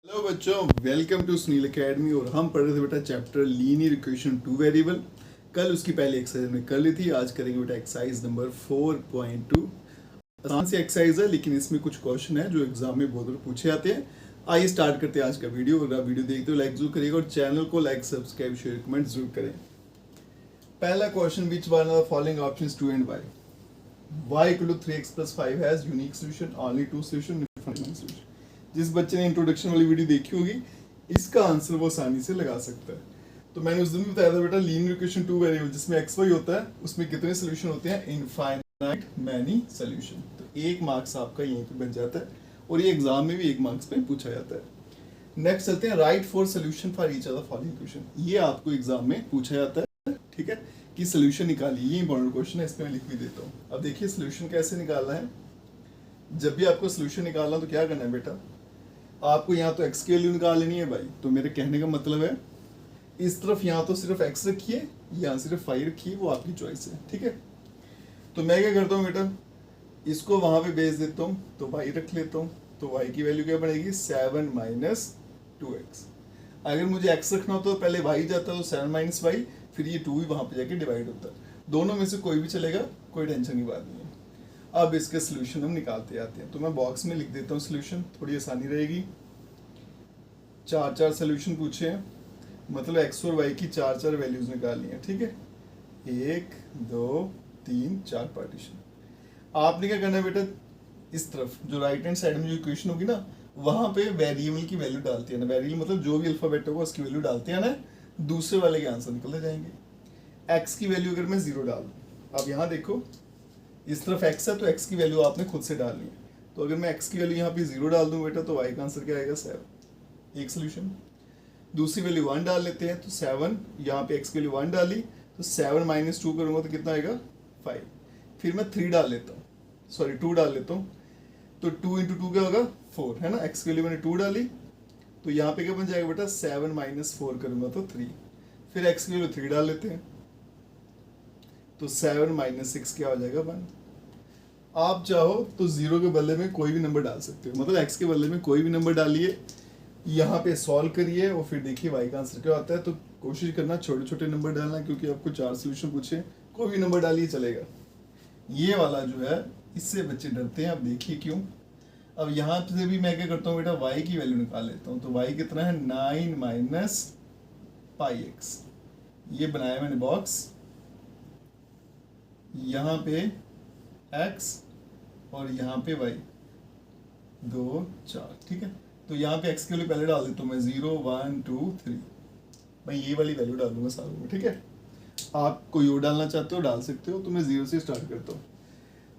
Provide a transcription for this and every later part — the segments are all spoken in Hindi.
हेलो बच्चों, वेलकम टू सुनील एकेडमी। और हम पढ़ रहे थे बेटा chapter linear equation two variable. कल उसकी पहली एक्सरसाइज में कर ली थी, आज करेंगे बेटा एक्सरसाइज नंबर 4.2। आसान सी एक्सरसाइज है लेकिन इसमें कुछ क्वेश्चन है जो एग्जाम में बहुत बार पूछे जाते हैं। आइए स्टार्ट करते हैं आज का वीडियो। अगर आप वीडियो देखते हो लाइक जरूर करिएगा और चैनल को लाइक सब्सक्राइब शेयर कमेंट जरूर करें। पहला question, which one of the following options 2 and y equal to 3x plus 5 has unique solution, only two solution, different solution। जिस बच्चे ने इंट्रोडक्शन वाली वीडियो देखी होगी इसका आंसर वो आसानी से लगा सकता है। तो मैंने उस दिन भी बताया था बेटा लीनियर इक्वेशन टू वेरिएबल जिसमें एक्स वाई होता है उसमें कितने सोल्यूशन होते हैं, इनफाइनाइट मैनी सोल्यूशन। तो 1 मार्क्स आपका यहीं पे बन जाता है और ये एग्जाम में भी 1 मार्क्स में पूछा जाता है। नेक्स्ट चलते हैं, right 4 solution for each of the following equation. ये आपको एग्जाम में पूछा जाता है, ठीक है, कि सोल्यूशन निकालिए। ये इंपॉर्टेंट क्वेश्चन है, इसमें मैं लिख भी देता हूँ। अब देखिए सोल्यूशन कैसे निकालना है। जब भी आपको सोल्यूशन निकालना तो क्या करना है बेटा, आपको यहाँ तो x की वैल्यू निकाल लेनी है भाई। तो मेरे कहने का मतलब है इस तरफ यहाँ तो सिर्फ x रखिए, यहाँ सिर्फ y रखिए, वो आपकी चॉइस है, ठीक है। तो मैं क्या करता हूँ बेटा, इसको वहां पे भेज देता हूँ तो y रख लेता हूँ। तो y की वैल्यू क्या बनेगी, 7 माइनस 2x। अगर मुझे x रखना होता तो पहले y जाता तो 7 माइनस y, फिर ये 2 भी वहां पे जाके डिवाइड होता। दोनों में से कोई भी चलेगा, कोई टेंशन की बात नहीं है। अब इसके सोल्यूशन हम निकालते जाते हैं। तो मैं बॉक्स में लिख देता हूँ सोल्यूशन, थोड़ी आसानी रहेगी। 4 सोल्यूशन पूछे हैं, मतलब x और y की 4 वैल्यूज निकालनी है, ठीक है। 1 2 3 4 पार्टीशन। आपने क्या करना है बेटा, इस तरफ जो राइट हैंड साइड में जो इक्वेशन होगी ना वहां पे वेरिएबल की वैल्यू डालते हैं ना, वेरिएबल मतलब जो भी अल्फाबेट होगा उसकी वैल्यू डालते हैं ना, दूसरे वाले के आंसर निकलते जाएंगे। x की वैल्यू अगर मैं 0 डाल दूं, अब यहाँ देखो इस तरफ x है तो x की वैल्यू आपने खुद से डालनी है। तो अगर मैं x की वैल्यू यहाँ पे 0 डाल दूं बेटा तो y का आंसर क्या आएगा, 7। एक सोल्यूशन। दूसरी वैल्यू 1 डाल लेते हैं तो 7, यहाँ पे x की वैल्यू 1 डाली तो 7 माइनस 2 करूंगा तो कितना आएगा, 5। फिर मैं 3 डाल लेता हूँ, सॉरी 2 डाल लेता हूँ। तो 2 इंटू 2 क्या होगा, 4 है ना। x की वैल्यू मैंने 2 डाली तो यहाँ पे क्या बन जाएगा बेटा, 7 माइनस 4 करूंगा तो 3। फिर x की वैल्यू 3 डाल लेते हैं तो 7 माइनस 6 क्या हो जाएगा, 1। आप चाहो तो 0 के बदले में कोई भी नंबर डाल सकते हो, मतलब x के बदले में कोई भी नंबर डालिए, यहाँ पे सॉल्व करिए और फिर देखिए y का आंसर क्या आता है। तो कोशिश करना छोटे छोटे नंबर डालना, क्योंकि आपको 4 सोल्यूशन पूछे, कोई भी नंबर डालिए चलेगा। ये वाला जो है इससे बच्चे डरते हैं, अब देखिए क्यों। अब यहाँ से भी मैं क्या करता हूँ बेटा, y की वैल्यू निकाल लेता हूँ। तो y कितना है, 9 माइनस पाई x। ये बनाया मैंने बॉक्स, यहाँ पे x और यहाँ पे y 2 4, ठीक है। तो यहाँ पे x के लिए पहले डाल देता हूँ मैं 0 1 2 3। मैं ये वाली वैल्यू डाल दूंगा सारों में, ठीक है। आप कोई और डालना चाहते हो डाल सकते हो। तो मैं 0 से स्टार्ट करता हूँ।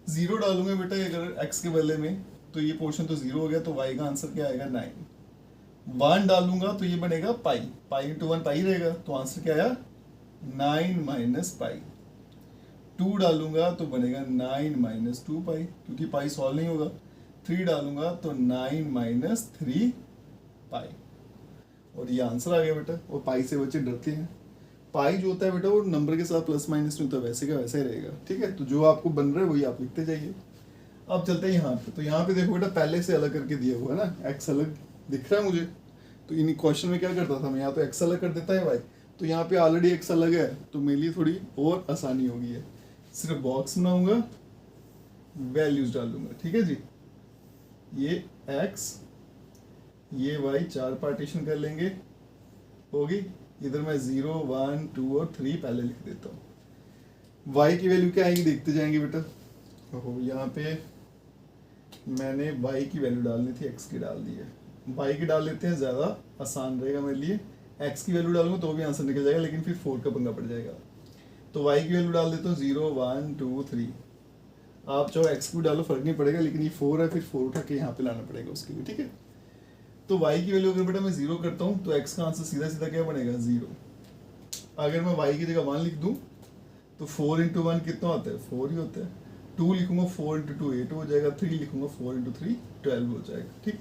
0 डालूंगा बेटा अगर x के बदले में तो ये पोर्शन तो 0 हो गया, तो y का आंसर क्या आएगा, 9। 1 डालूंगा तो ये बनेगा पाई, पाई इंटू 1 पाई रहेगा, तो आंसर क्या आया, 9 माइनस पाई। 2 डालूंगा तो बनेगा 9 माइनस 2 पाई, क्योंकि पाई सॉल्व नहीं होगा। 3 डालूंगा तो 9 माइनस 3 पाई, और ये आंसर आ गया बेटा। और पाई से बच्चे डरते हैं। पाई जो होता है बेटा वो नंबर के साथ प्लस माइनस नहीं होता, वैसे का वैसा ही रहेगा, ठीक है। तो जो आपको बन रहा है वही आप लिखते जाइए। अब चलते हैं यहाँ पे। तो यहाँ पे देखो बेटा पहले से अलग करके दिया हुआ है ना, एक्स अलग दिख रहा है मुझे। तो इन क्वेश्चन में क्या करता था मैं, यहाँ तो एक्स अलग कर देता है भाई। तो यहाँ पे ऑलरेडी एक्स अलग है तो मेरे लिए थोड़ी और आसानी होगी है। सिर्फ बॉक्स बनाऊंगा, वैल्यूज डाल दूंगा, ठीक है जी। ये x ये y 4 पार्टीशन कर लेंगे, होगी। इधर मैं 0 1 2 और 3 पहले लिख देता हूँ। y की वैल्यू क्या आएगी देखते जाएंगे बेटा। ओहो, यहाँ पे मैंने y की वैल्यू डालनी थी, x की डाल दी है। y की डाल लेते हैं, ज़्यादा आसान रहेगा मेरे लिए। x की वैल्यू डालूंगा तो भी आंसर निकल जाएगा, लेकिन फिर 4 का पंगा पड़ जाएगा। तो y की वैल्यू डाल देता हूँ 0 1 2 3। आप चाहो x को डालो, फर्क नहीं पड़ेगा, लेकिन ये 4 है, फिर 4 उठा के यहाँ पे लाना पड़ेगा उसके लिए, ठीक है। तो y की वैल्यू अगर बेटा मैं 0 करता हूँ तो x का आंसर सीधा सीधा क्या बनेगा, 0। अगर मैं y की जगह 1 लिख दूँ तो 4 इंटू 1 कितना होता है, 4 ही होता है। 2 लिखूंगा 4 इंटू 2 8 हो जाएगा। 3 लिखूंगा 4 इंटू 3 12 हो जाएगा, ठीक।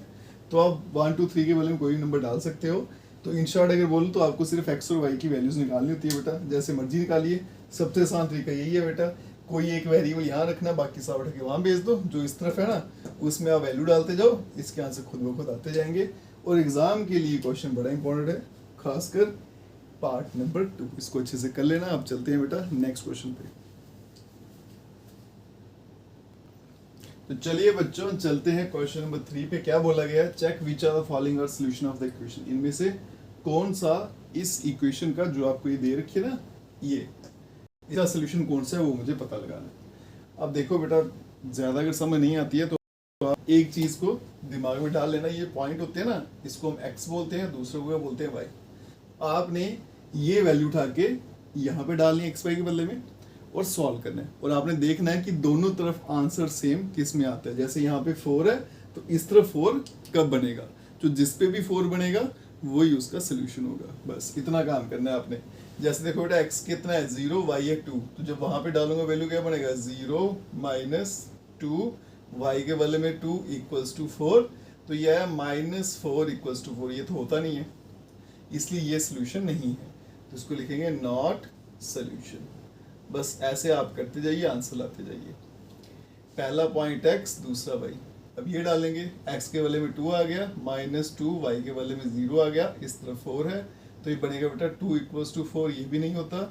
तो आप 1 2 3 के बदले में कोई भी नंबर डाल सकते हो। तो इन शॉर्ट अगर बोलूँ तो आपको सिर्फ x और y की वैल्यूज निकालनी होती है बेटा, जैसे मर्जी निकालिए। सबसे आसान तरीका यही है बेटा, कोई एक वेरिएबल यहाँ रखना, बाकी सब उठा के वहाँ भेज दो। जो इस तरफ है ना उसमें आप वैल्यू डालते जाओ, इसके आंसर खुद ब खुद आते जाएंगे। और एग्जाम के लिए क्वेश्चन बड़ा इंपॉर्टेंट है, खासकर पार्ट नंबर 2। इसको अच्छे से कर लेना। अब चलते हैं बेटा नेक्स्ट क्वेश्चन पे। तो चलिए बच्चों चलते हैं क्वेश्चन नंबर 3 पे। क्या बोला गया है? Check which are the following are solution of the equation. इनमें से कौन सा इस इक्वेशन का, जो आपको ये दे रखी है ना, ये इसका सॉल्यूशन कौन सा है वो मुझे पता लगाना है। अब देखो बेटा, ज्यादा अगर समझ नहीं आती है तो आप एक चीज को दिमाग में डाल लेना। ये पॉइंट होते हैं ना, इसको हम x बोलते हैं, दूसरे को क्या बोलते हैं y। आपने ये वैल्यू उठा के यहाँ पे डालनी है xy के बदले में और सॉल्व करना है। और आपने देखना है कि दोनों तरफ आंसर सेम किस में आता है। जैसे यहाँ पे 4 है तो इस तरफ 4 कब बनेगा, तो जिस पे भी 4 बनेगा वही उसका सोल्यूशन होगा। बस इतना काम करना है आपने। जैसे देखो बेटा x कितना है 0, y है 2, तो जब वहां पे डालूंगा वैल्यू क्या बनेगा 0 - 2, y के बदले में 2 = 4, तो यह है -4 = 4। ये तो होता नहीं है, इसलिए ये सोल्यूशन नहीं है, तो इसको लिखेंगे नॉट सोल्यूशन। बस ऐसे आप करते जाइए, आंसर लाते जाइए। पहला पॉइंट x, दूसरा y। अब ये डालेंगे, x के बदले में 2 आ गया, -2, y के बदले में 0 आ गया, इस तरफ 4 है, तो ये बनेगा बेटा 2 = 4। ये भी नहीं होता,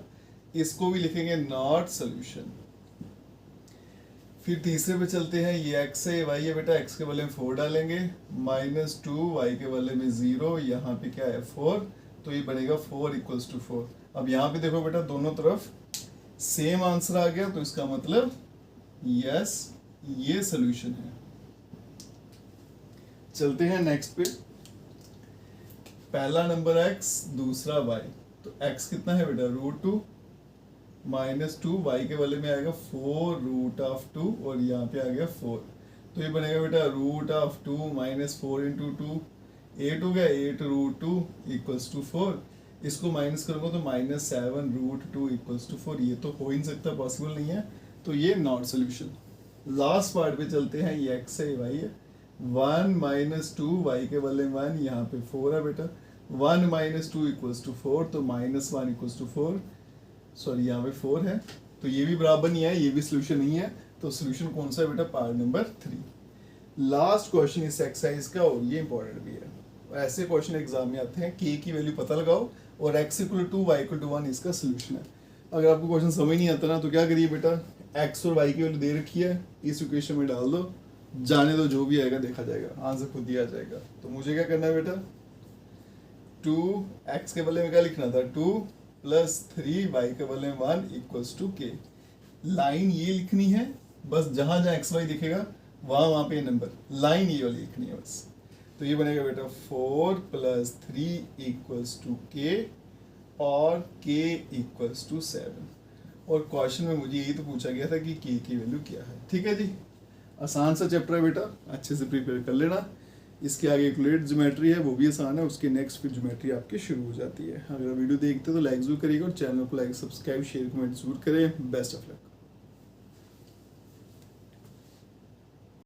इसको भी लिखेंगे नॉट सोल्यूशन। फिर तीसरे पे चलते हैं। ये x है, y है बेटा, x के बदले में 4 डालेंगे, -2, y के बदले में 0, यहाँ पे क्या है 4, तो ये बनेगा 4 = 4। अब यहाँ पे देखो बेटा, दोनों तरफ सेम आंसर आ गया, तो इसका मतलब यस ये सोल्यूशन है। चलते हैं नेक्स्ट पे। पहला नंबर x, दूसरा y। तो x कितना है बेटा √2, -2, y के वाले में आएगा 4√2 और यहाँ पे आ गया 4, तो ये बनेगा बेटा √2 - 4 × 2, 8 हो गया, 8√2 = 4। इसको माइनस करूँगा तो -7√2 = 4। ये तो हो ही नहीं सकता, पॉसिबल नहीं है, तो ये नॉट सोल्यूशन। लास्ट पार्ट पे चलते हैं। ये x है, y है, 1 - 2, y के बदले में 1, यहाँ पे 4 है बेटा, 1 - 2 = 4, तो -1 = 4, सॉरी यहाँ पे 4 है, तो ये भी बराबर नहीं है, ये भी सोल्यूशन नहीं है, तो सोल्यूशन कौन सा है बेटा पार्ट नंबर 3। लास्ट क्वेश्चन इस एक्सरसाइज का, और ये इंपॉर्टेंट भी है। ऐसे क्वेश्चन एग्जाम में आते हैं, k की वैल्यू पता लगाओ और x = 2, y = 1 इसका सोल्यूशन है। अगर आपको क्वेश्चन समझ नहीं आता ना, तो क्या करिए बेटा, x और y की वैल्यू दे रखी है, इस इक्वेशन में डाल दो, जाने दो, जो भी आएगा देखा जाएगा, आंसर खुद ही आ जाएगा। तो मुझे क्या करना है बेटा, 2x के बदले में क्या लिखना था 2 + 3 y के बदले में 1 = k। लाइन ये लिखनी है, बस जहां जहां x y दिखेगा वहां पे नंबर, लाइन ये वाली लिखनी है बस। तो ये बनेगा बेटा 4 + 3 = k और k = 7। और क्वेश्चन में मुझे यही तो पूछा गया था कि k की वैल्यू क्या है। ठीक है जी, आसान सा चैप्टर है बेटा, अच्छे से प्रिपेयर कर लेना। इसके आगे एक ज्योमेट्री है, वो भी आसान है, उसके नेक्स्ट फिर ज्योमेट्री आपकी शुरू हो जाती है। अगर वीडियो देखते हो तो लाइक जरूर करिएगा और चैनल को लाइक, सब्सक्राइब, शेयर, कमेंट जरूर करें। Best of luck.